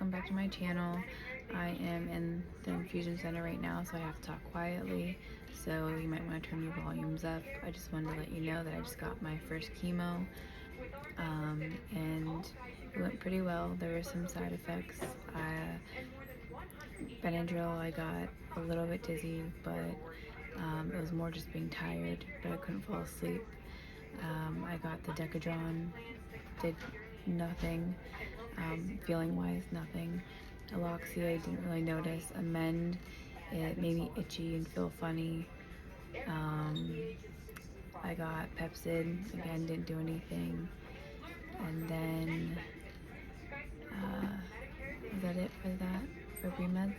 welcome back to my channel. I am in the infusion center right now, so I have to talk quietly, so you might want to turn your volumes up. I just wanted to let you know that I just got my first chemo, and it went pretty well. There were some side effects. Benadryl, I got a little bit dizzy, but it was more just being tired, but I couldn't fall asleep. I got the Decadron, did nothing. Feeling wise, nothing. Aloxia, I didn't really notice. Amend, it made me itchy and feel funny. I got Pepsid, again, didn't do anything. And then, is that it for that? For pre-med?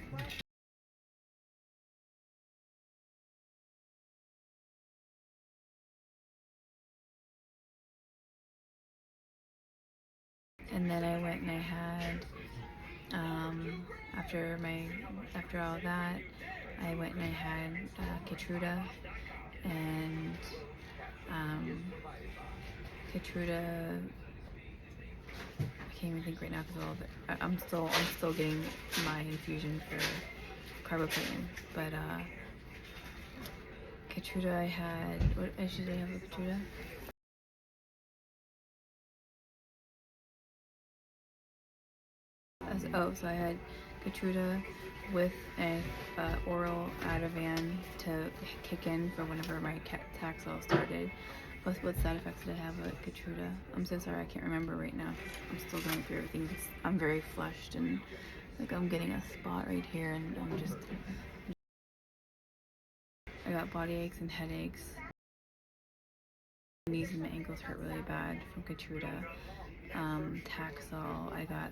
And then I went and I had, after all that, I went and I had Keytruda, and Keytruda, I can't even think right now because all of it. I'm still getting my infusion for carboplatin, but Keytruda, I had, what issues did I have with Keytruda? So I had Keytruda with an oral Ativan to kick in for whenever my Taxol started. What side effects did I have with Keytruda? I'm so sorry, I can't remember right now. I'm still going through everything. I'm very flushed and like I'm getting a spot right here, and I got body aches and headaches. My knees and my ankles hurt really bad from Keytruda. Taxol, I got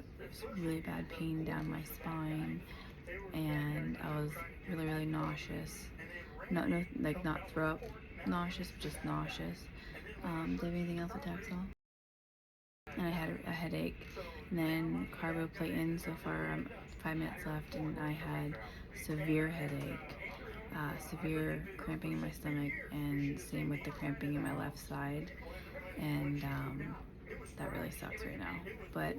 really bad pain down my spine, and I was really nauseous. Not throw up nauseous, but just nauseous. Do I have anything else with Taxol? And I had a headache. And then carboplatin, so far I'm 5 minutes left, and I had severe headache, severe cramping in my stomach, and same with the cramping in my left side. And that really sucks right now. But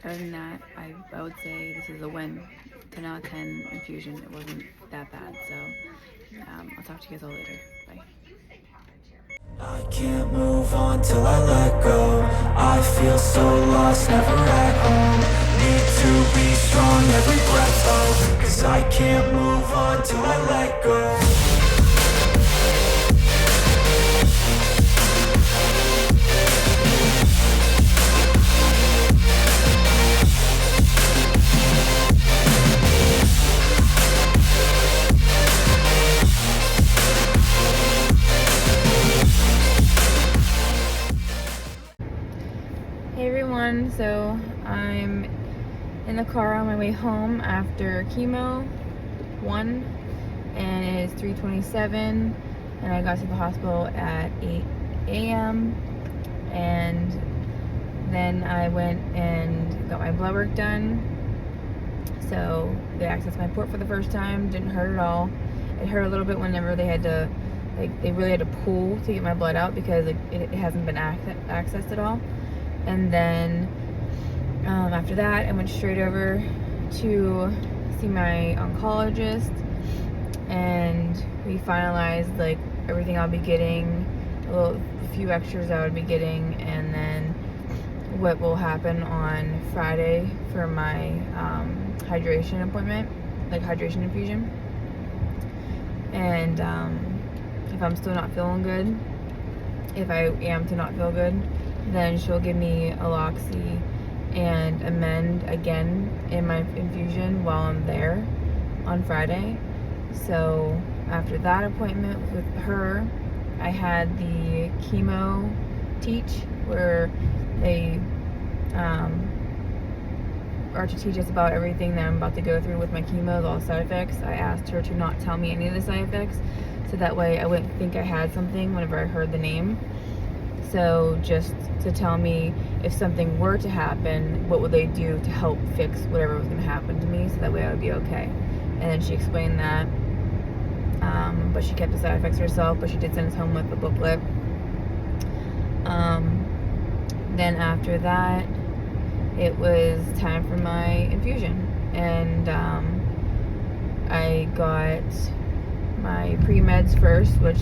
other than that, I would say this is a win. 10 out of 10 infusion. It wasn't that bad. So I'll talk to you guys all later. Bye. I can't move on till I let go. I feel so lost, never at home. Need to be strong, every breath hold. Cause I can't move on till I let go. Hey everyone, so I'm in the car on my way home after chemo 1, and it is 3:27, and I got to the hospital at 8 a.m. and then I went and got my blood work done. So they accessed my port for the first time. Didn't hurt at all. It hurt a little bit whenever they had to, they really had to pull to get my blood out because it hasn't been accessed at all. And then after that, I went straight over to see my oncologist, and we finalized like everything I'll be getting, a few extras I would be getting, and then what will happen on Friday for my hydration appointment, like hydration infusion. And if I'm still not feeling good, if I am to not feel good, then she'll give me Aloxia and Amend again in my infusion while I'm there on Friday. So after that appointment with her, I had the chemo teach, where they are to teach us about everything that I'm about to go through with my chemo, all the side effects. I asked her to not tell me any of the side effects, so that way I wouldn't think I had something whenever I heard the name. So just to tell me if something were to happen, what would they do to help fix whatever was going to happen to me, so that way I would be okay. And then she explained that, but she kept the side effects herself, but she did send us home with a booklet. Then after that, it was time for my infusion. And I got my pre-meds first, which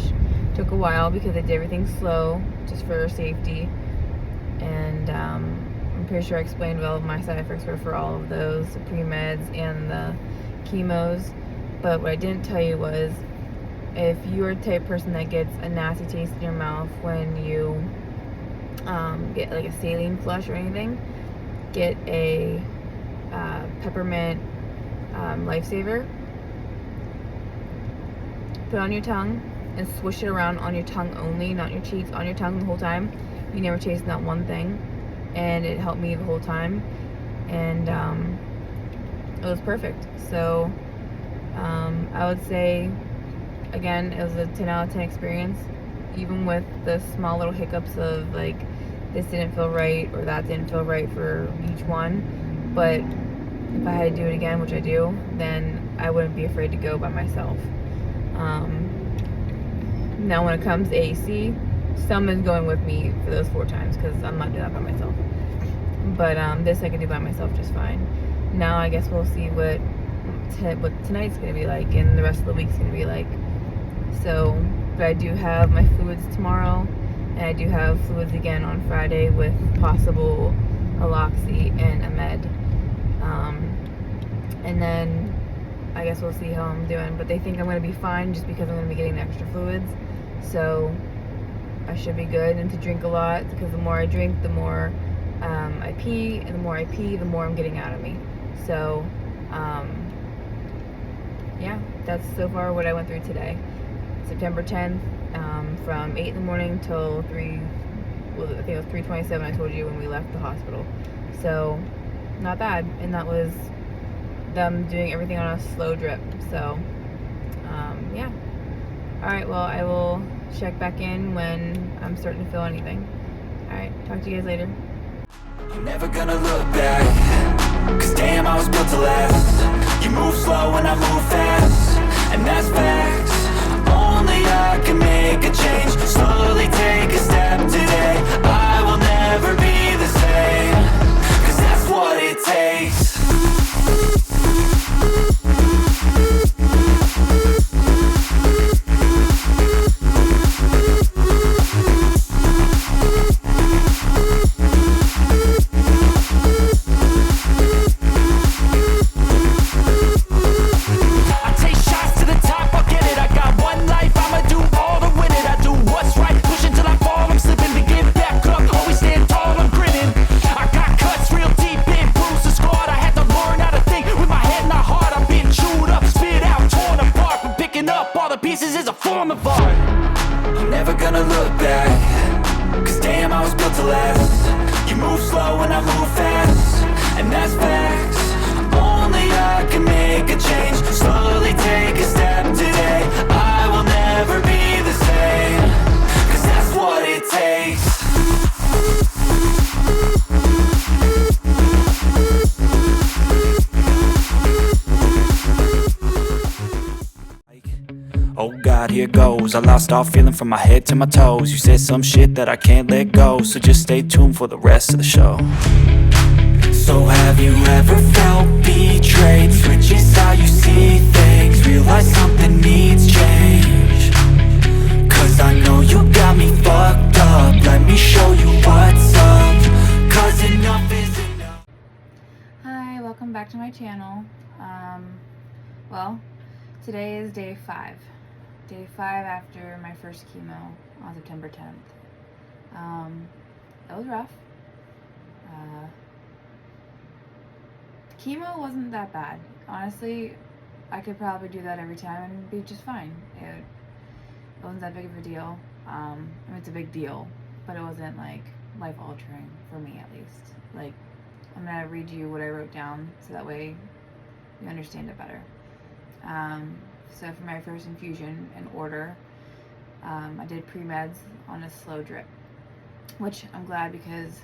took a while because I did everything slow just for safety. And I'm pretty sure I explained what all of my side effects were for all of those, the pre-meds and the chemos. But what I didn't tell you was, if you're the type of person that gets a nasty taste in your mouth when you get like a saline flush or anything, get a peppermint lifesaver, put it on your tongue and swish it around on your tongue only, not your cheeks, on your tongue the whole time. You never taste not one thing, and it helped me the whole time, and it was perfect. So I would say, again, it was a 10 out of 10 experience, even with the small little hiccups of like, this didn't feel right or that didn't feel right for each one. But if I had to do it again, which I do, then I wouldn't be afraid to go by myself. Now when it comes to AC, someone's going with me for those 4 times, because I'm not doing that by myself. But this I can do by myself just fine. Now I guess we'll see what tonight's gonna be like and the rest of the week's gonna be like. So, but I do have my fluids tomorrow, and I do have fluids again on Friday with possible Aloxi and a med. And then I guess we'll see how I'm doing. But they think I'm going to be fine just because I'm going to be getting the extra fluids. So I should be good. And to drink a lot, because the more I drink, the more I pee. And the more I pee, the more I'm getting out of me. So, yeah, that's so far what I went through today. September 10th, from 8 in the morning till 3, well, I think it was 3:27 I told you when we left the hospital. So, not bad. And that was them doing everything on a slow drip. So, yeah. Alright, well, I will check back in when I'm starting to feel anything. Alright, talk to you guys later. I'm never gonna look back, cause damn, I was built to last. You move slow and I move fast, and that's facts. Only I can make a change, slowly take a step today. I will never be the same, cause that's what it takes. I'm never gonna look back, cause damn, I was built to last. You move slow and I move fast, and that's facts. Only I can make a change, slowly take a step today. I will never be the same, cause that's what it takes. Oh God, here goes. I lost all feeling from my head to my toes. You said some shit that I can't let go, so just stay tuned for the rest of the show. So have you ever felt betrayed? Switches how you see things, realize something needs change. Cause I know you got me fucked up. Let me show you what's up, cause enough is enough. Hi, welcome back to my channel. Well, today is day 5. Day 5 after my first chemo on September 10th. It was rough. Chemo wasn't that bad. Honestly, I could probably do that every time and be just fine. It wasn't that big of a deal. I mean, it's a big deal, but it wasn't like life-altering for me, at least. Like, I'm gonna read you what I wrote down so that way you understand it better. So for my first infusion in order, I did pre-meds on a slow drip, which I'm glad, because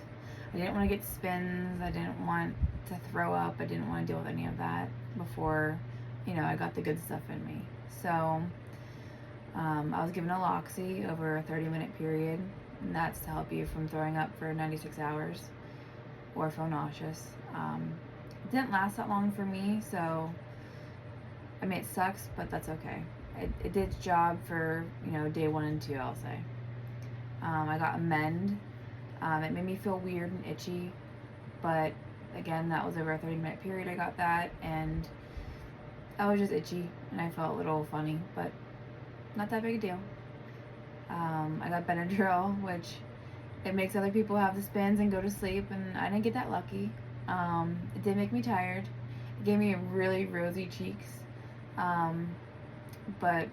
I didn't want to get spins, I didn't want to throw up, I didn't want to deal with any of that before, you know, I got the good stuff in me. So I was given Aloxi over a 30-minute period, and that's to help you from throwing up for 96 hours. or feel nauseous. It didn't last that long for me, so I mean, it sucks, but that's okay. It did its job for, you know, day 1 and 2, I'll say. I got a mend. It made me feel weird and itchy, but again, that was over a 30-minute period I got that, and I was just itchy, and I felt a little funny, but not that big a deal. I got Benadryl, which it makes other people have the spins and go to sleep, and I didn't get that lucky. It did make me tired. It gave me really rosy cheeks, but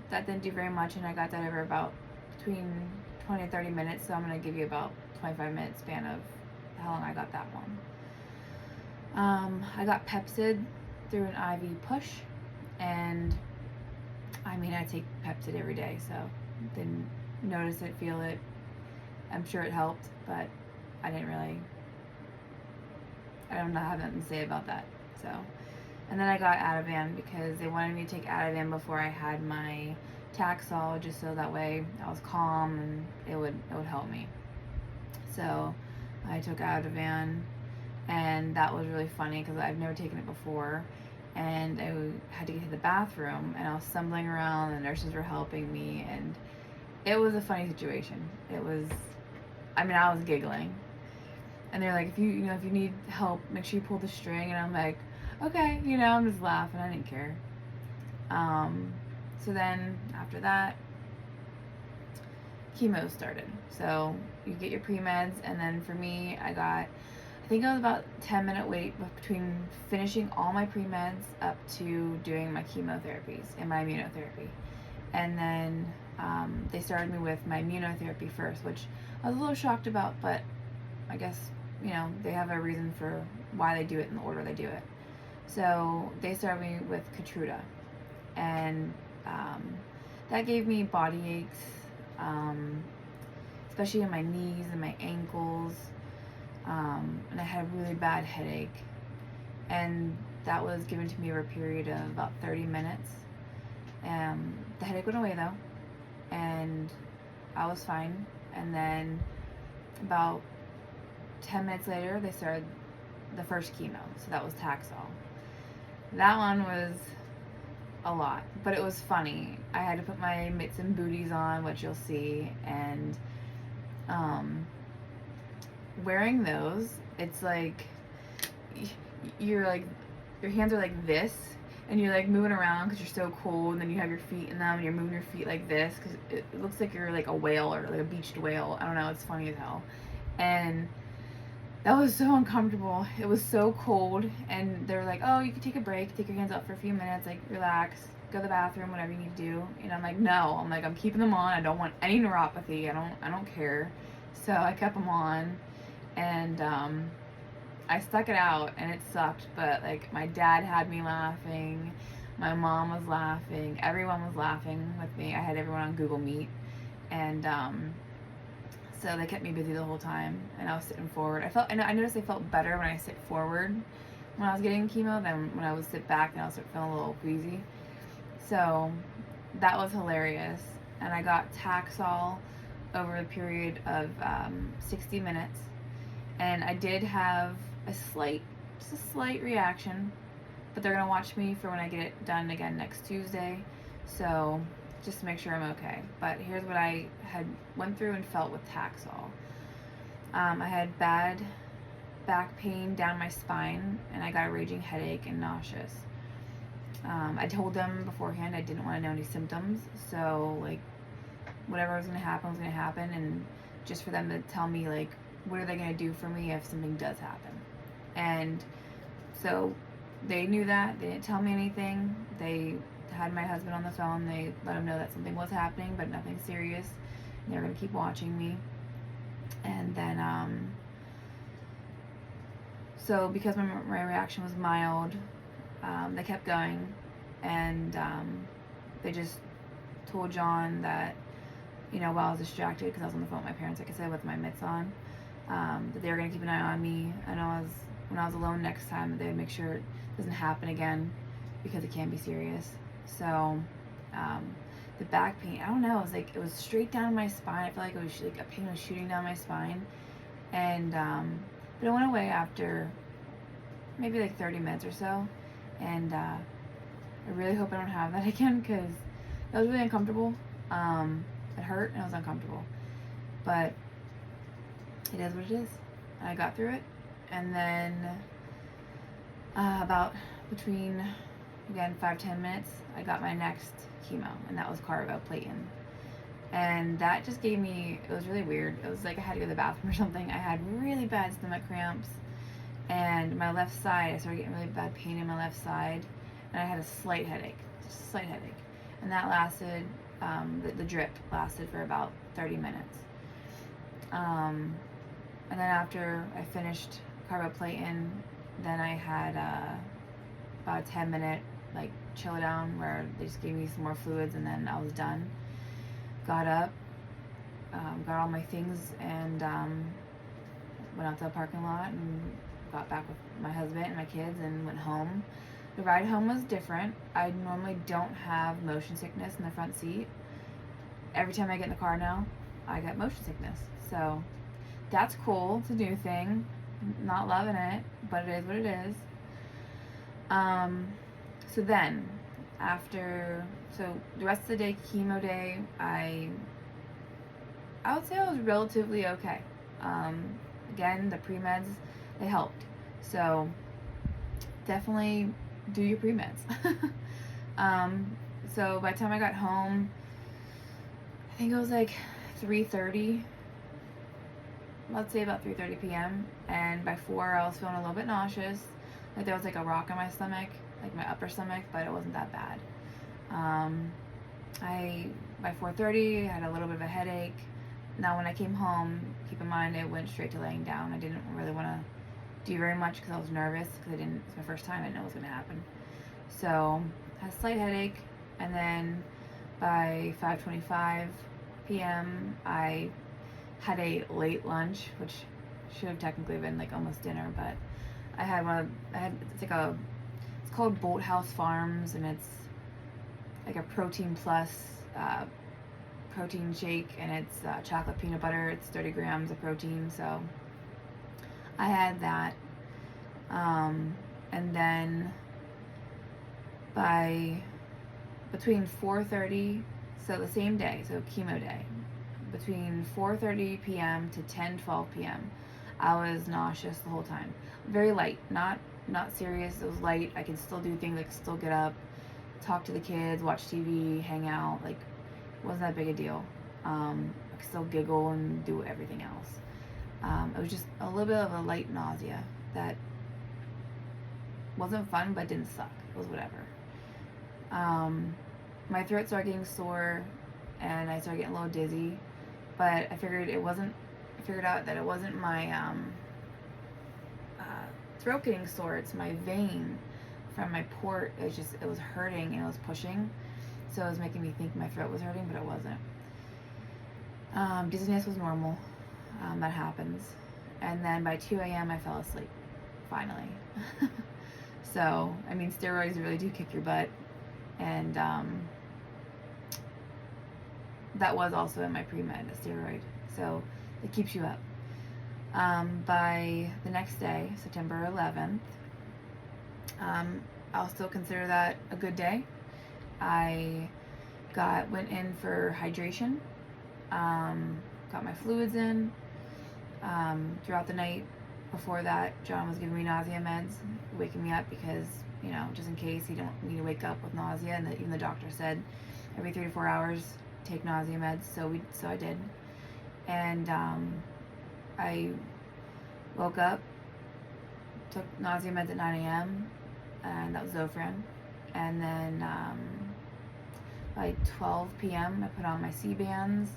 that didn't do very much, and I got that over about between 20 and 30 minutes, so I'm going to give you about 25-minute span of how long I got that one. I got Pepsid through an IV push, and I mean, I take Pepsid every day, so didn't notice it, feel it. I'm sure it helped, but I don't have nothing to say about that. So, and then I got Ativan because they wanted me to take Ativan before I had my Taxol, just so that way I was calm and it would help me. So I took Ativan, and that was really funny because I've never taken it before, and I had to get to the bathroom, and I was stumbling around, and the nurses were helping me, and it was a funny situation. I was giggling, and they're like, if you need help, make sure you pull the string, and I'm like, okay, I'm just laughing. I didn't care. So then after that, chemo started. So you get your pre-meds, and then for me, I think it was about 10-minute wait between finishing all my pre-meds up to doing my chemotherapies and my immunotherapy. And then they started me with my immunotherapy first, which I was a little shocked about, but I guess, they have a reason for why they do it in the order they do it. So they started me with Keytruda, and that gave me body aches, especially in my knees and my ankles, and I had a really bad headache, and that was given to me over a period of about 30 minutes. The headache went away though, and I was fine. And then about 10 minutes later, they started the first chemo, so that was Taxol. That one was a lot, but it was funny. I had to put my mitts and booties on, which you'll see, and wearing those, it's like your hands are like this, and you're like moving around because you're so cold, and then you have your feet in them, and you're moving your feet like this because it looks like you're like a whale or like a beached whale. I don't know, it's funny as hell. And that was so uncomfortable. It was so cold, and they were like, oh, you can take a break, take your hands out for a few minutes, like relax, go to the bathroom, whatever you need to do. And I'm like, no, I'm keeping them on. I don't want any neuropathy. I don't care. So I kept them on, and I stuck it out, and it sucked, but like my dad had me laughing, my mom was laughing, everyone was laughing with me. I had everyone on Google Meet, and so they kept me busy the whole time, and I was sitting forward. I noticed I felt better when I sit forward when I was getting chemo than when I would sit back, and I was feeling a little queasy. So that was hilarious, and I got Taxol over a period of 60 minutes, and I did have a slight reaction, but they're gonna watch me for when I get it done again next Tuesday, so just to make sure I'm okay. But here's what I had went through and felt with Taxol. I had bad back pain down my spine, and I got a raging headache and nauseous. I told them beforehand I didn't want to know any symptoms, so like whatever was gonna happen, and just for them to tell me like what are they gonna do for me if something does happen. And so they knew that. They didn't tell me anything. They had my husband on the phone. They let him know that something was happening, but nothing serious. They were going to keep watching me. And then, so because my reaction was mild, they kept going, and they just told John that, while I was distracted, because I was on the phone with my parents, like I said, with my mitts on, that they were going to keep an eye on me, and when I was alone next time, they would make sure it doesn't happen again, because it can be serious. So the back pain, I don't know, it was straight down my spine. I felt like it was like a pain was shooting down my spine, and But it went away after maybe like 30 minutes or so. And I really hope I don't have that again, because it was really uncomfortable. It hurt and it was uncomfortable. But it is what it is. I got through it. And then about between, again, 5-10 minutes, I got my next chemo, and that was carboplatin. And that just gave me, it was really weird. It was like I had to go to the bathroom or something. I had really bad stomach cramps, and my left side, I started getting really bad pain in my left side, and I had a slight headache, just a slight headache. And that lasted, the drip lasted for about 30 minutes. And then after I finished carboplatin, then I had about a 10-minute like chill down where they just gave me some more fluids, and then I was done. Got up, got all my things, and went out to the parking lot and got back with my husband and my kids and went home. The ride home was different. I normally don't have motion sickness in the front seat. Every time I get in the car now, I get motion sickness. So that's cool. It's a new thing. Not loving it, but it is what it is. So then, so the rest of the day, chemo day, I would say I was relatively okay. Again, the pre-meds, they helped. So definitely do your pre-meds. So by the time I got home, I think it was like 3:30. Let's say about 3:30 p.m. And by 4, I was feeling a little bit nauseous. Like there was like a rock in my stomach, like my upper stomach, but it wasn't that bad. By 4:30, I had a little bit of a headache. Now when I came home, keep in mind, I went straight to laying down. I didn't really want to do very much because I was nervous, because it's my first time, I didn't know what was going to happen. So I had a slight headache, and then by 5:25 p.m. I had a late lunch, which should have technically been like almost dinner, but it's called Boathouse Farms, and it's like a protein plus protein shake, and it's chocolate peanut butter. It's 30 grams of protein, so I had that. And then between 4:30, so the same day, so chemo day, between 4:30 p.m. to 10:12 p.m., I was nauseous the whole time. Very light, not serious. It was light. I could still do things, like still get up, talk to the kids, watch TV, hang out. Like, it wasn't that big a deal. I could still giggle and do everything else. It was just a little bit of a light nausea that wasn't fun, but didn't suck. It was whatever. My throat started getting sore, and I started getting a little dizzy, but I figured out that it wasn't my throat getting sore. It's my vein from my port. It was hurting, and it was pushing, so it was making me think my throat was hurting, but it wasn't. Dizziness was normal. That happens. And then by 2 a.m. I fell asleep, finally. So, I mean, steroids really do kick your butt, and that was also in my pre-med, a steroid, so it keeps you up. By the next day, September 11th, I'll still consider that a good day. I went in for hydration, got my fluids in. Throughout the night before that, John was giving me nausea meds, waking me up because, just in case he didn't want me to wake up with nausea, and even the doctor said every 3 to 4 hours take nausea meds, so I did. And I woke up, took nausea meds at 9 a.m., and that was Zofran. And then by 12 p.m. I put on my C-bands,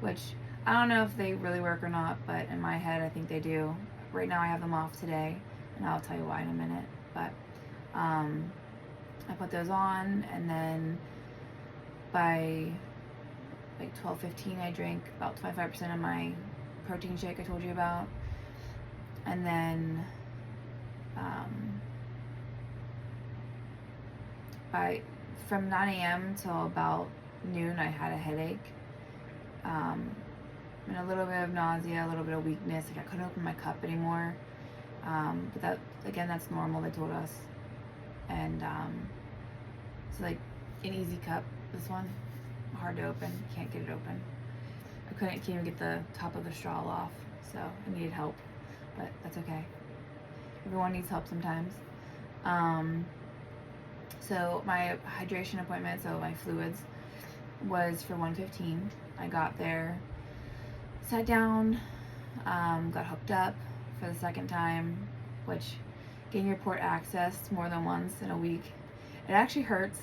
which I don't know if they really work or not, but in my head I think they do. Right now I have them off today, and I'll tell you why in a minute. But I put those on, and then by like 12:15 I drank about 25% of my protein shake I told you about. And then from 9 a.m. till about noon I had a headache, and a little bit of nausea, a little bit of weakness. Like I couldn't open my cup anymore. But that, again, that's normal, they told us. And so like an easy cup, this one, hard to open, can't get it open. Can't even get the top of the straw off, so I needed help, but that's okay. Everyone needs help sometimes. So my hydration appointment, so my fluids, was for 1:15. I got there, sat down, got hooked up for the second time, which getting your port accessed more than once in a week, it actually hurts,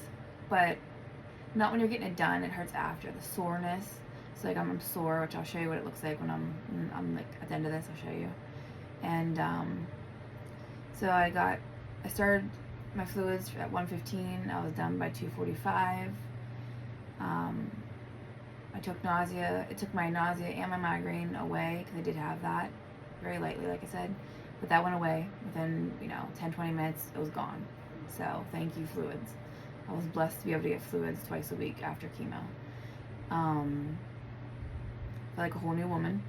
but not when you're getting it done. It hurts after, the soreness. So like I'm sore, which I'll show you what it looks like when I'm like at the end of this, I'll show you. And so I started my fluids at 1:15. I was done by 2:45. I took it took my nausea and my migraine away, because I did have that, very lightly, like I said, but that went away within 10-20 minutes. It was gone. So thank you, fluids. I was blessed to be able to get fluids twice a week after chemo. I feel like a whole new woman.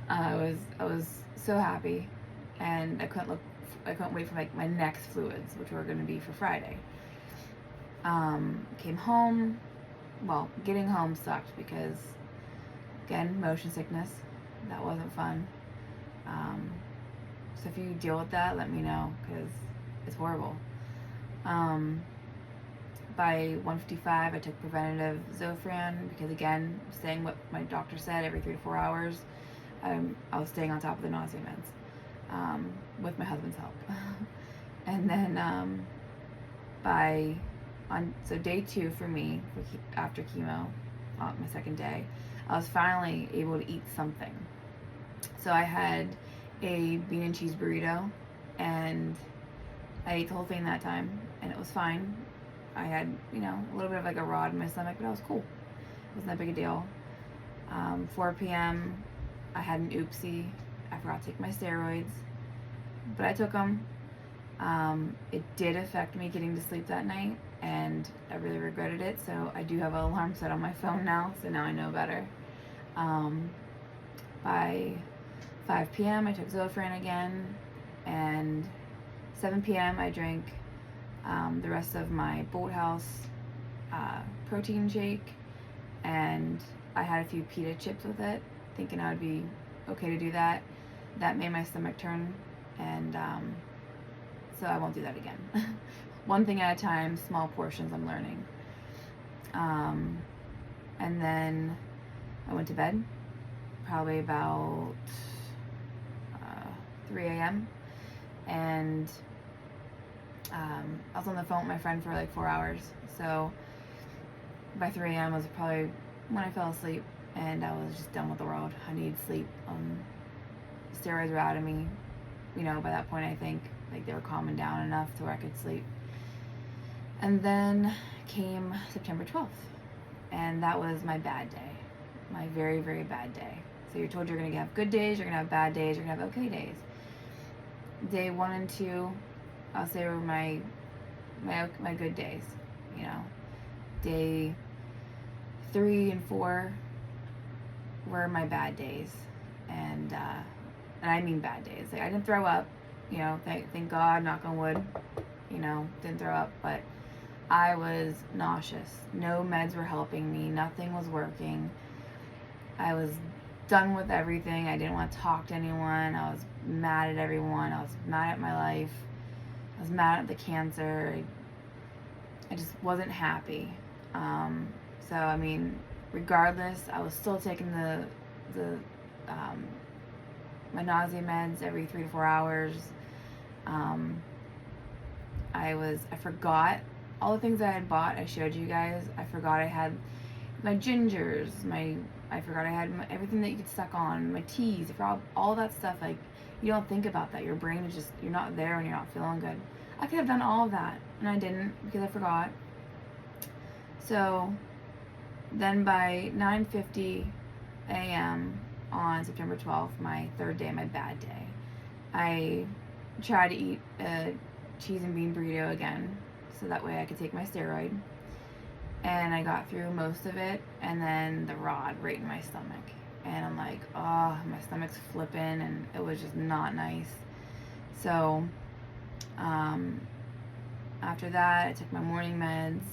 I was so happy, and I couldn't wait for like my next fluids, which were going to be for Friday. Came home. Well, getting home sucked because, again, motion sickness. That wasn't fun. So if you deal with that, let me know, because it's horrible. By 1:55, I took preventative Zofran, because, again, staying what my doctor said, every 3 to 4 hours, I was staying on top of the nausea meds, with my husband's help. And then so day 2 for me, after chemo, my second day, I was finally able to eat something. So I had a bean and cheese burrito, and I ate the whole thing that time, and it was fine. I had, a little bit of like a rod in my stomach, but I was cool. It wasn't that big a deal. 4 p.m., I had an oopsie. I forgot to take my steroids, but I took them. It did affect me getting to sleep that night, and I really regretted it, so I do have an alarm set on my phone now, so now I know better. By 5 p.m., I took Zofran again, and 7 p.m., I drank the rest of my Bolthouse protein shake, and I had a few pita chips with it, thinking I would be okay to do that. That made my stomach turn, and so I won't do that again. One thing at a time, small portions, I'm learning. And then I went to bed, probably about 3 a.m. and I was on the phone with my friend for like 4 hours. So by 3 a.m. was probably when I fell asleep, and I was just done with the world. I needed sleep. Steroids were out of me. By that point, I think like they were calming down enough to where I could sleep. And then came September 12th, and that was my bad day, my very, very bad day. So you're told you're gonna have good days, you're gonna have bad days, you're gonna have okay days. Day 1 and 2, I'll say, were my good days. Day 3 and 4 were my bad days, and I mean bad days. Like, I didn't throw up, thank God, knock on wood, didn't throw up, but I was nauseous. No meds were helping me. Nothing was working. I was done with everything. I didn't want to talk to anyone. I was mad at everyone. I was mad at my life. I was mad at the cancer. I just wasn't happy. So, I mean, regardless, I was still taking my nausea meds every 3 to 4 hours. I forgot all the things I had bought. I showed you guys. I forgot I had my gingers, I forgot I had everything that you could suck on, my teas. I forgot all that stuff. Like, you don't think about that. Your brain is just, you're not there when you're not feeling good. I could have done all of that, and I didn't, because I forgot. So then by 9:50 a.m. on September 12th, my third day, my bad day, I tried to eat a cheese and bean burrito again, so that way I could take my steroid. And I got through most of it, and then the rod right in my stomach. And I'm like, oh, my stomach's flipping, and it was just not nice. So after that, I took my morning meds.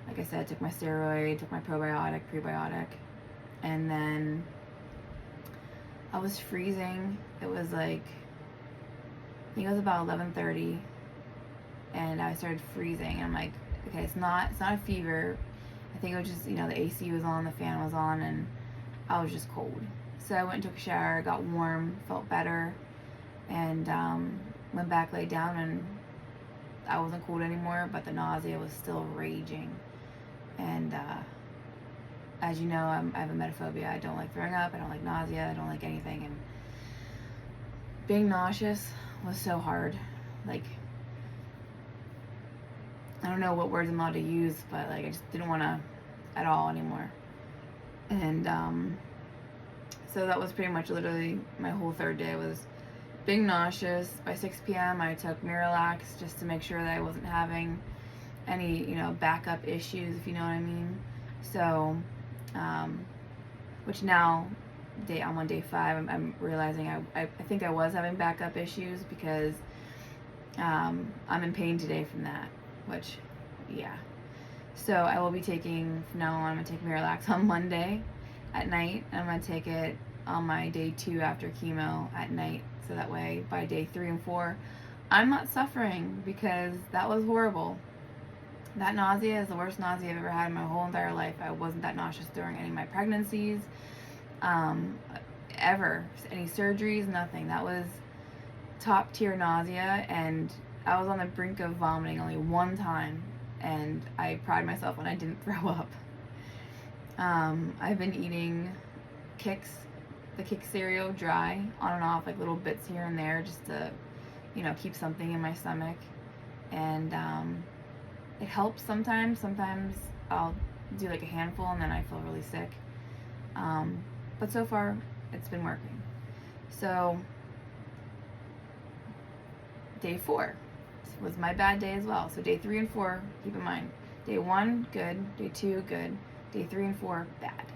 Like I said, I took my steroid, took my probiotic, prebiotic, and then I was freezing. It was like, I think it was about 11:30, and I started freezing. And I'm like, okay, it's not a fever. I think it was just, the AC was on, the fan was on, and I was just cold. So I went and took a shower, got warm, felt better, and went back, laid down, and I wasn't cold anymore, but the nausea was still raging. And as you know, I have emetophobia. I don't like throwing up, I don't like nausea, I don't like anything, and being nauseous was so hard. Like, I don't know what words I'm allowed to use, but like, I just didn't want to at all anymore. And so that was pretty much literally my whole third day was being nauseous. By 6 p.m. I took Miralax just to make sure that I wasn't having any, backup issues, if you know what I mean. So, which now, I'm on day 5, I'm realizing I think I was having backup issues because I'm in pain today from that, which, yeah. So I will be taking, from now on, I'm going to take Miralax on Monday at night, and I'm going to take it on my day 2 after chemo at night, so that way by day 3 and 4, I'm not suffering, because that was horrible. That nausea is the worst nausea I've ever had in my whole entire life. I wasn't that nauseous during any of my pregnancies, ever. Any surgeries, nothing. That was top tier nausea, and I was on the brink of vomiting only one time, and I pride myself when I didn't throw up. I've been eating the Kix cereal dry, on and off, like little bits here and there, just to, keep something in my stomach. And it helps sometimes. Sometimes I'll do like a handful and then I feel really sick. But so far, it's been working. So, day 4 was my bad day as well. So day 3 and 4, keep in mind. Day 1, good. Day 2, good. Day 3 and 4, bad.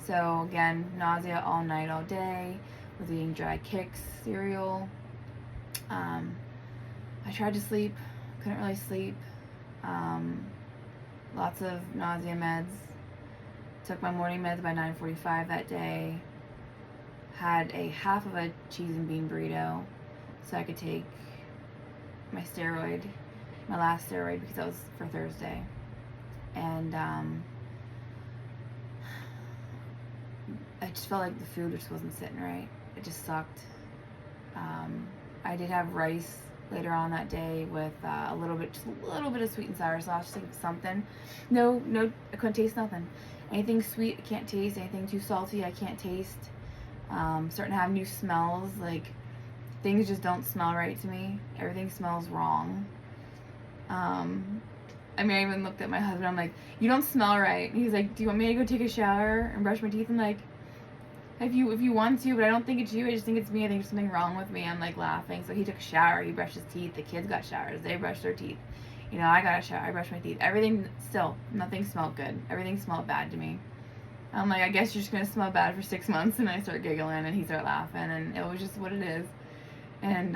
So again, nausea all night, all day. Was eating dry Kix cereal. I tried to sleep, couldn't really sleep. Lots of nausea meds. Took my morning meds by 9:45 that day. Had a half of a cheese and bean burrito so I could take my steroid, my last steroid, because that was for Thursday. And I just felt like the food just wasn't sitting right. It just sucked. I did have rice later on that day with a little bit of sweet and sour sauce, just like something. No, I couldn't taste nothing. Anything sweet, I can't taste. Anything too salty, I can't taste. Starting to have new smells, like things just don't smell right to me. Everything smells wrong. I even looked at my husband, I'm like, you don't smell right. And he's like, do you want me to go take a shower and brush my teeth? I'm like, if you want to, but I don't think it's you, I just think it's me. I think there's something wrong with me. I'm like laughing. So he took a shower, he brushed his teeth, the kids got showers, they brushed their teeth. I got a shower, I brushed my teeth. Everything, still, nothing smelled good. Everything smelled bad to me. I'm like, I guess you're just gonna smell bad for 6 months. And I start giggling and he started laughing, and it was just what it is. And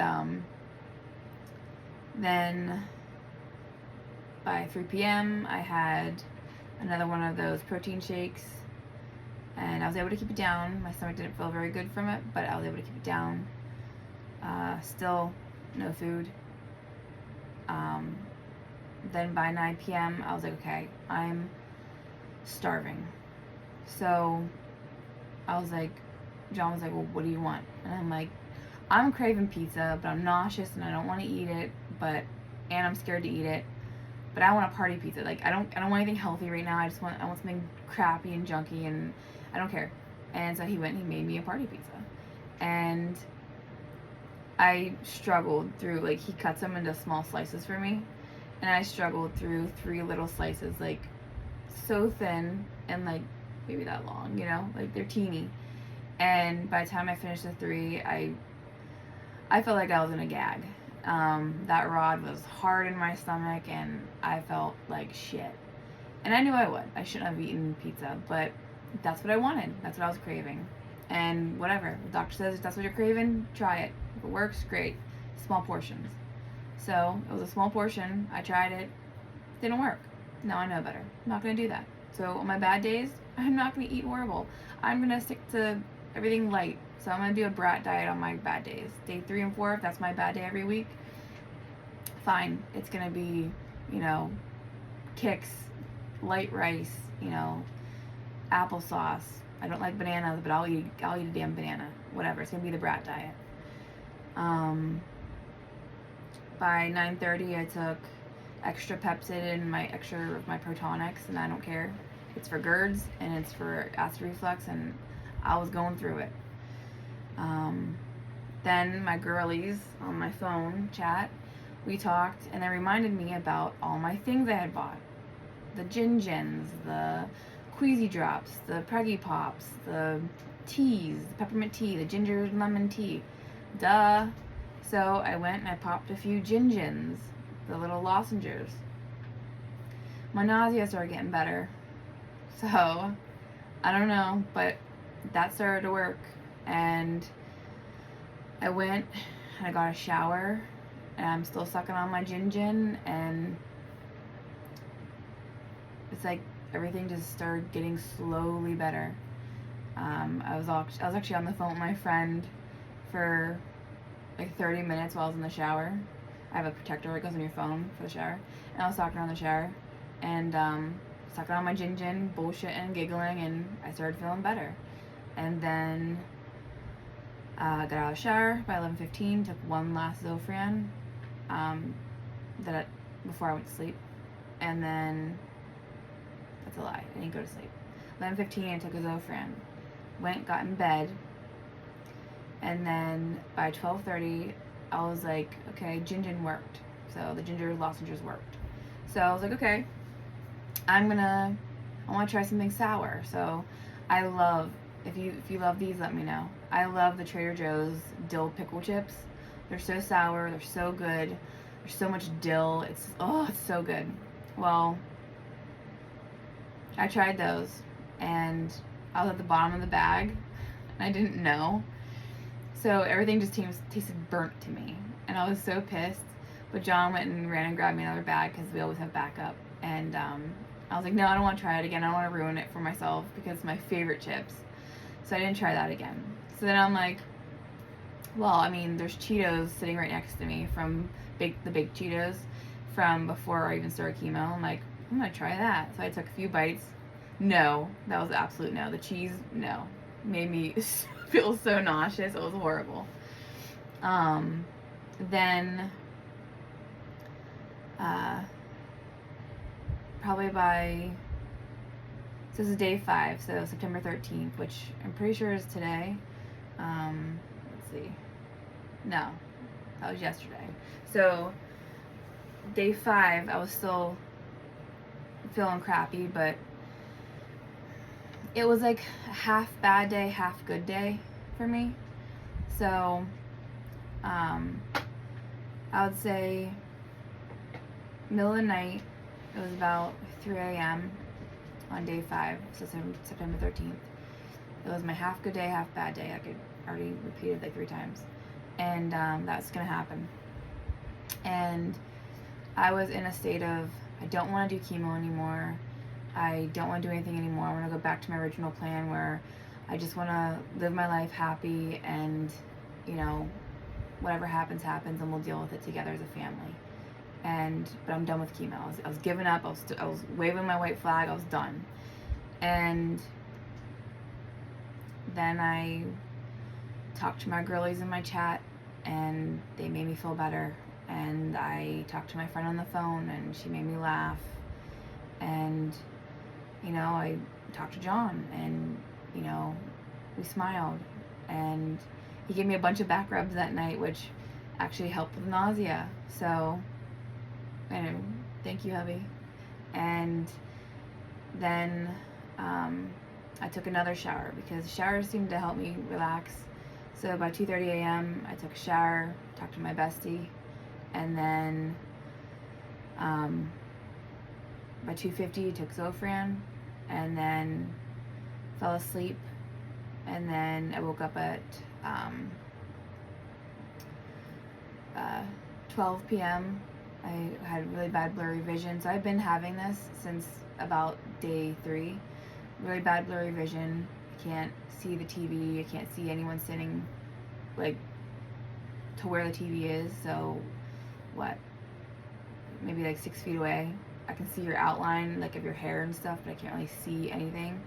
then by 3 p.m. I had another one of those protein shakes, and I was able to keep it down. My stomach didn't feel very good from it, but I was able to keep it down. Still no food. Then by 9 p.m. I was like, okay, I'm starving. So I was like, John was like, well, what do you want? And I'm like, I'm craving pizza, but I'm nauseous and I don't want to eat it, and I'm scared to eat it. But I want a party pizza. Like, I don't want anything healthy right now. I want something crappy and junky, and I don't care. And so he went and he made me a party pizza. And I struggled through, like, he cuts them into small slices for me, and I struggled through 3 little slices, like, so thin and, like, maybe that long, like, they're teeny. And by the time I finished the 3, I felt like I was gonna gag. That rod was hard in my stomach, and I felt like shit. And I knew I would. I shouldn't have eaten pizza, but that's what I wanted. That's what I was craving. And whatever. The doctor says if that's what you're craving, try it. If it works, great. small portions. So it was a small portion. I tried it. Didn't work. Now I know better. I'm not going to do that. So on my bad days, I'm not going to eat horrible. I'm going to stick to everything light. So I'm going to do a brat diet on my bad days. Day 3 and 4, if that's my bad day every week, fine. It's going to be, you know, Kix, light rice, you know, applesauce. I don't like bananas, but I'll eat a damn banana. Whatever. It's going to be the brat diet. By 9:30, I took extra Pepsid and my Protonics, and I don't care. It's for GERDs and it's for acid reflux, and I was going through it. Then my girlies on my phone chat, we talked, and they reminded me about all my things I had bought. The Gin-Gins, the Queasy Drops, the Preggy Pops, the teas, the peppermint tea, the ginger and lemon tea. Duh. So I went and I popped a few Gin-Gins, the little lozenges. My nausea started getting better. So, I don't know, but that started to work. And I went and I got a shower, and I'm still sucking on my Gin-Gin, and it's like everything just started getting slowly better. I was actually on the phone with my friend for like 30 minutes while I was in the shower. I have a protector that goes on your phone for the shower, and I was talking on the shower, and sucking on my Gin-Gin, bullshitting, giggling, and I started feeling better. And then got out of the shower by 11:15, took one last Zofran before I went to sleep, and then that's a lie, I didn't go to sleep. 11:15, I took a Zofran, got in bed, and then by 12:30, I was like, okay, Gin-Gin worked. So the ginger lozenges worked. So I was like, okay, I want to try something sour. So I love, if you love these, let me know. I love the Trader Joe's dill pickle chips. They're so sour, they're so good. There's so much dill. It's so good. Well, I tried those, and I was at the bottom of the bag, and I didn't know. So everything just tasted burnt to me, and I was so pissed. But John went and ran and grabbed me another bag because we always have backup. And I was like, no, I don't want to try it again. I don't want to ruin it for myself because it's my favorite chips. So I didn't try that again. So then I'm like, well, I mean, there's Cheetos sitting right next to me from the baked Cheetos from before I even started chemo. I'm like, I'm going to try that. So I took a few bites. No, that was an absolute no. The cheese, no. Made me feel so nauseous. It was horrible. Then probably so this is day 5, so September 13th, which I'm pretty sure is today. Let's see. No, that was yesterday. So day 5, I was still feeling crappy, but it was like a half bad day, half good day for me. So I would say middle of the night, it was about 3 a.m. on day 5, so September 13th. It was my half good day, half bad day. I could already repeated like 3 times. And that's gonna happen. And I was in a state of, I don't want to do chemo anymore. I don't want to do anything anymore. I want to go back to my original plan where I just want to live my life happy, and, you know, whatever happens, happens, and we'll deal with it together as a family. But I'm done with chemo. I was giving up. I was waving my white flag. I was done. And then I talked to my girlies in my chat, and they made me feel better. And I talked to my friend on the phone, and she made me laugh. And, you know, I talked to John, and, you know, we smiled. And he gave me a bunch of back rubs that night, which actually helped with nausea. So, anyway, thank you, hubby. And then I took another shower because showers seemed to help me relax. So by 2:30 a.m. I took a shower, talked to my bestie, and then by 2:50 I took Zofran, and then fell asleep, and then I woke up at 12 p.m. I had really bad blurry vision. So I've been having this since about day 3. Really bad blurry vision. I can't see the TV. I can't see anyone sitting like to where the TV is. So what? Maybe like 6 feet away. I can see your outline like of your hair and stuff, but I can't really see anything.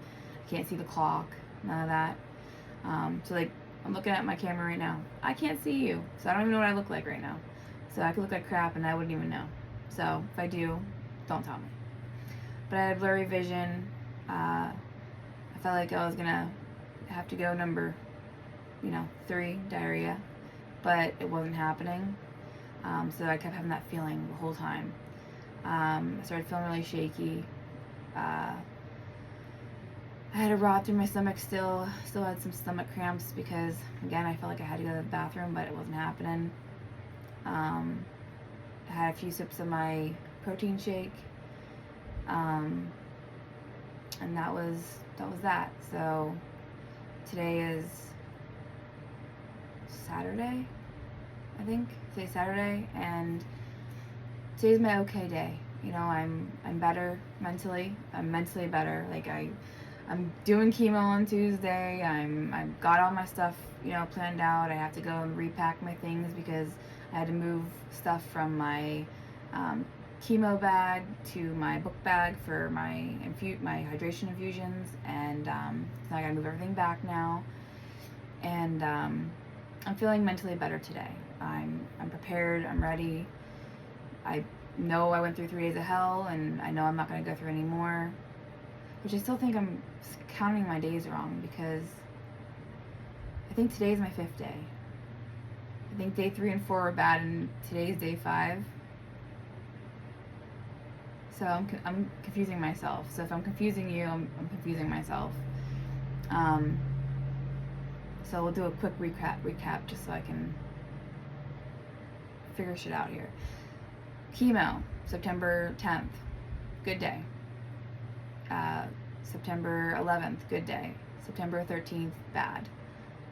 I can't see the clock. None of that. So like I'm looking at my camera right now. I can't see you, so I don't even know what I look like right now. So I could look like crap and I wouldn't even know. So if I do, don't tell me. But I had blurry vision. I felt like I was gonna have to go number, 3, diarrhea, but it wasn't happening. So I kept having that feeling the whole time. I started feeling really shaky. I had a rot through my stomach still had some stomach cramps because, again, I felt like I had to go to the bathroom, but it wasn't happening. I had a few sips of my protein shake, and that was that. So today is Saturday, I think. Today's Saturday, and today's my okay day. I'm better mentally. I'm mentally better. Like I'm doing chemo on Tuesday. I've got all my stuff, planned out. I have to go and repack my things because I had to move stuff from my chemo bag to my book bag for my hydration infusions, and so I gotta move everything back now. And I'm feeling mentally better today. I'm prepared. I'm ready. I know I went through 3 days of hell, and I know I'm not gonna go through any more. Which I still think I'm counting my days wrong, because I think today's my 5th day. I think day 3 and 4 are bad, and today's day 5. So I'm confusing myself. So if I'm confusing you, I'm confusing myself. So we'll do a quick recap just so I can figure shit out here. Chemo, September 10th, good day. September 11th, good day. September 13th, bad.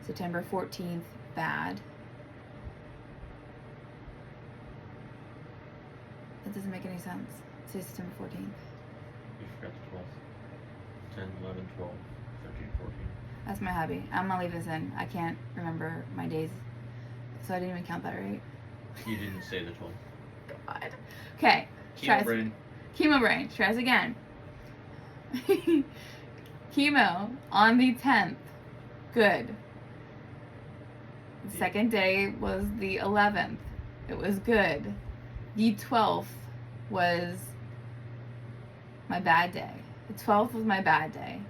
September 14th, bad. That doesn't make any sense. Today's September 14th. You forgot the 12th. 10, 11, 12, 13, 14. That's my hobby. I'm gonna leave this in. I can't remember my days. So I didn't even count that, right? You didn't say the 12th. God. Okay. Chemo brain. Chemo brain. Try this again. Chemo on the 10th. Good. The second day was the 11th. It was good. The 12th was my bad day. The 12th was my bad day.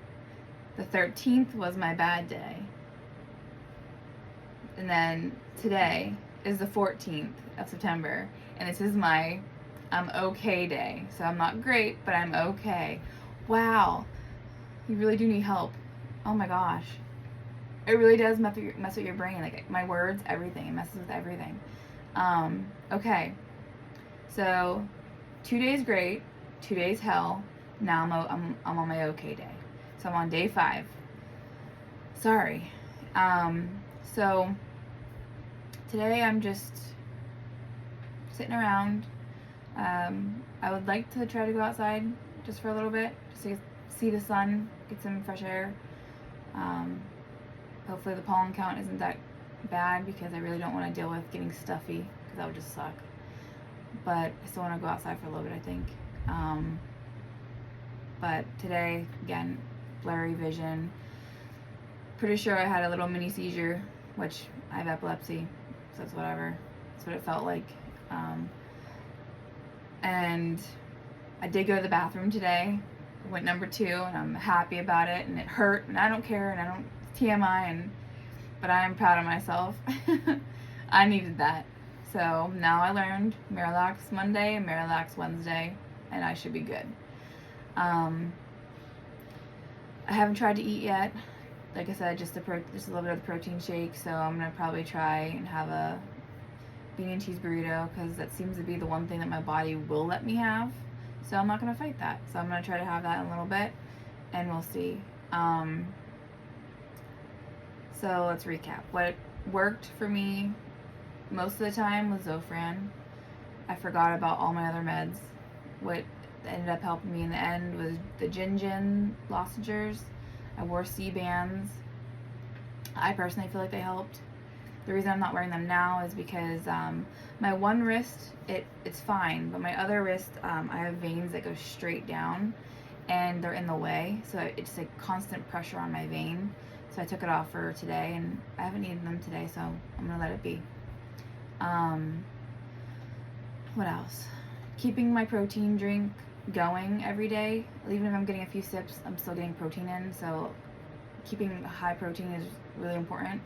The 13th was my bad day. And then today is the 14th of September. And this is my I'm okay day. So I'm not great, but I'm okay. Wow. You really do need help. Oh my gosh. It really does mess with your brain. Like my words, everything. It messes with everything. Okay. So 2 days great, 2 days hell. Now I'm on my okay day. So I'm on day 5. Sorry. So today I'm just sitting around. I would like to try to go outside just for a little bit, just to see the sun, get some fresh air. Hopefully the pollen count isn't that bad, because I really don't want to deal with getting stuffy, because that would just suck. But I still want to go outside for a little bit, I think. But today, again, blurry vision. Pretty sure I had a little mini seizure, which I have epilepsy, so it's whatever. That's what it felt like. And I did go to the bathroom today. I went number 2, and I'm happy about it, and it hurt, and I don't care, and I don't TMI, but I am proud of myself. I needed that. So now I learned Marilax Monday and Marilax Wednesday, and I should be good. I haven't tried to eat yet. Like I said, just a little bit of the protein shake. So I'm gonna probably try and have a bean and cheese burrito, because that seems to be the one thing that my body will let me have. So I'm not gonna fight that. So I'm gonna try to have that in a little bit, and we'll see. So let's recap. What worked for me most of the time was Zofran. I forgot about all my other meds. What ended up helping me in the end was the Gin lozenges. I wore C-bands. I personally feel like they helped. The reason I'm not wearing them now is because my one wrist, it's fine, but my other wrist, I have veins that go straight down and they're in the way, so it's like constant pressure on my vein. So I took it off for today, and I haven't needed them today, so I'm gonna let it be. What else? Keeping my protein drink going every day. Even if I'm getting a few sips, I'm still getting protein in, so keeping high protein is really important.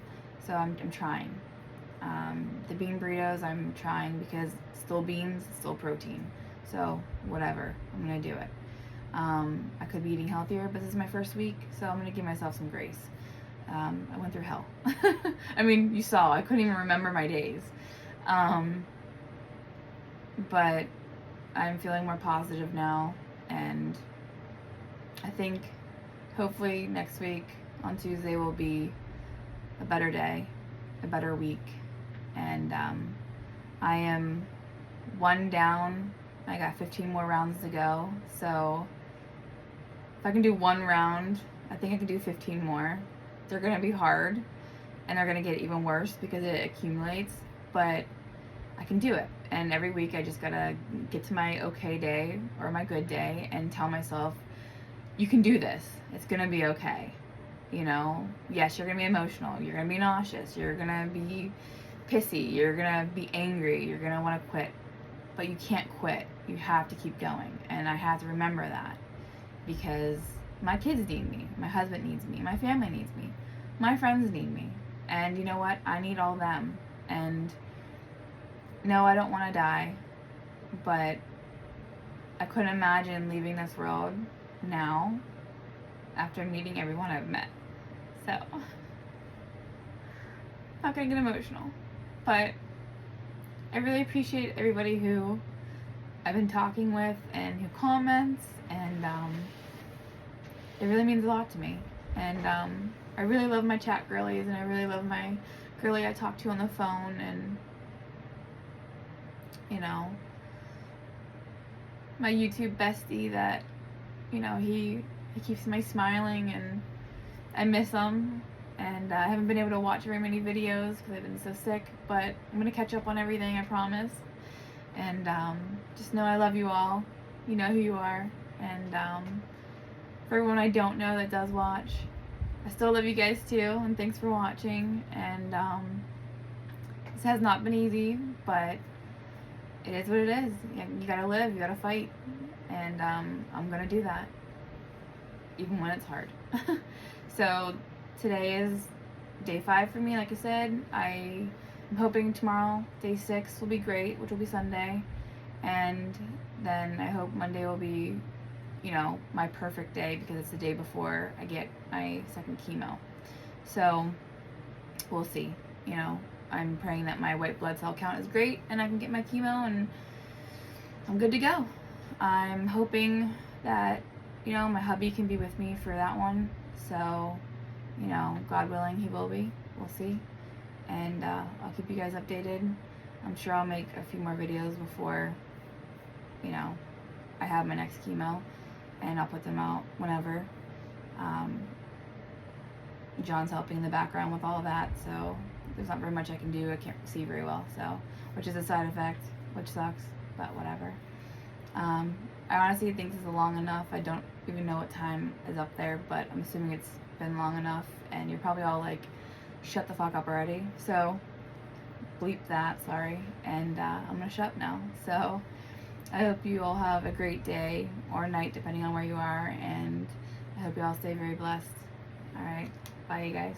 So I'm trying. The bean burritos I'm trying because still beans, still protein. So whatever, I'm gonna do it. I could be eating healthier, but this is my first week, so I'm gonna give myself some grace. I went through hell. I mean, you saw, I couldn't even remember my days. But I'm feeling more positive now, and I think hopefully next week on Tuesday will be a better day, a better week, and I am 1 down. I got 15 more rounds to go, so if I can do 1 round, I think I can do 15 more. They're gonna be hard, and they're gonna get even worse because it accumulates, but I can do it. And every week I just gotta get to my okay day or my good day and tell myself, you can do this. It's gonna be okay. You know, yes, you're gonna be emotional. You're gonna be nauseous. You're gonna be pissy. You're gonna be angry. You're gonna wanna quit. But you can't quit. You have to keep going. And I have to remember that because my kids need me. My husband needs me. My family needs me. My friends need me. And you know what? I need all them. And no, I don't want to die, but I couldn't imagine leaving this world now after meeting everyone I've met. So, not gonna get emotional, but I really appreciate everybody who I've been talking with and who comments, and it really means a lot to me. And I really love my chat girlies, and I really love my girlie I talk to on the phone, and you know, my YouTube bestie that, you know, he keeps me smiling, and I miss him, and I haven't been able to watch very many videos because I've been so sick, but I'm gonna catch up on everything, I promise. And just know I love you all. You know who you are. And for everyone I don't know that does watch, I still love you guys too, and thanks for watching. And this has not been easy, but it is what it is. You gotta live, you gotta fight, and I'm gonna do that, even when it's hard. So today is day 5 for me, like I said. I'm hoping tomorrow, day 6, will be great, which will be Sunday, and then I hope Monday will be, you know, my perfect day because it's the day before I get my second chemo. So we'll see, you know. I'm praying that my white blood cell count is great and I can get my chemo and I'm good to go. I'm hoping that, you know, my hubby can be with me for that one. So, you know, God willing, he will be. We'll see. And I'll keep you guys updated. I'm sure I'll make a few more videos before, you know, I have my next chemo, and I'll put them out whenever. John's helping in the background with all of that, so there's not very much I can do. I can't see very well, so, which is a side effect, which sucks, but whatever. I honestly think this is long enough. I don't even know what time is up there, but I'm assuming it's been long enough, and you're probably all like, shut the fuck up already. So bleep that, sorry. And I'm gonna shut up now. So I hope you all have a great day or night, depending on where you are, and I hope you all stay very blessed. All right, bye you guys.